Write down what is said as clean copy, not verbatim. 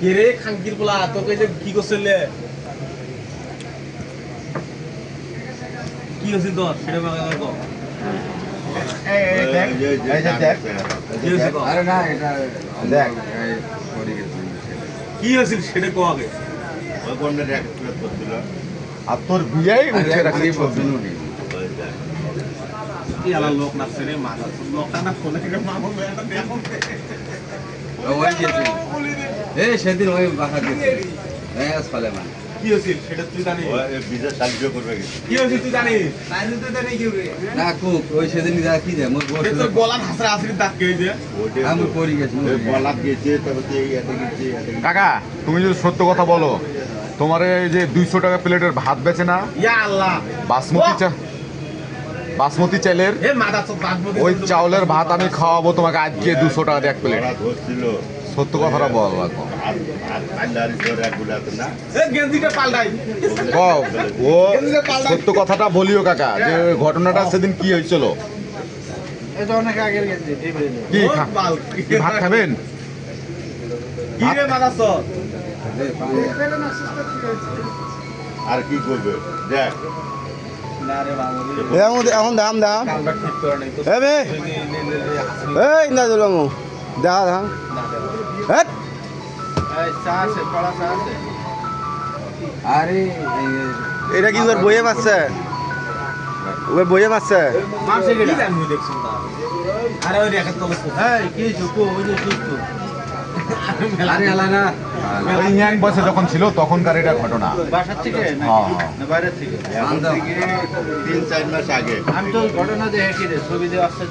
কে রে খাঙ্কির পোলা তোকে যে কি করছিলে কি হয়েছিল তোর সেটা আমাকে বল আরে না এটা দেখ কি হয়েছিল সেটা কো আগে ওই কোনটা দেখ করছিল আর তোর বিয়াই উঠে রাখি কি আলা লোক নাচছে রে মাথা লোকটা না ফোনে থেকে মামু এটা দেখো ওই গেছে এই সেদিন ওই বাসা গেছে এস ফলে মানে কি হয়েছিল সেটা তুই জানিস ওই বিজয় সাহায্য করবে কিছু কি হয়েছিল তুই জানিস না কুক ওই সেদিন যা কি যায় মোর বসে তোর গলার হাসরা হাসরি দাগ কে যে আমি পড়ি গেছি বলাত গেছে তারপরে এই এতে গেছে কাকা তুমি যদি সত্য কথা বলো তোমার এই যে 200 টাকা প্লেটের ভাত বেচে না ইয়া আল্লাহ বাসমতি চালের এ মাথা তো বাসমতি ওই চাউলের ভাত আমি খাওয়াবো তোমাকে আজকে 200 টাকা দিয়ে এক প্লেট বলা ধরছিল সত্য কথাটা বল লাগবো আর আন্ডারি ধরে একগুলা তো না এ গেঞ্জিটা পাল্টাই কও, ও সত্য কথাটা বলিও কাকা যে ওই ঘটনাটা সেদিন কি হয়েছিল এটা অনেক আগের গেছে কি কি ভাত খাবেন কি রে মাথা তো আর কি করবে দেখ না রে বাবু এখন দাম দাম কামটা ঠিক করে নাই তো এ বে এই না দিলাম দেখা দেখা হ্যাঁ এই চা আছে পড়া চা আছে আরে এটা কি ওর বইয়ে মারছে ওর বইয়ে মারছে মারছে কি জানি দেখছুন তা আরে ওই রেখে তো এই কি সুকো ওই যে সুকো আরে আলা না ওই ইয়াং বয়সে যখন ছিল তখনকার এটা ঘটনা বাসা থেকে হ্যাঁ না বাইরে থেকে এখন থেকে 3-4 মাস আগে আমি তো ঘটনা দেখে কি রে ছবি দিয়ে আসছে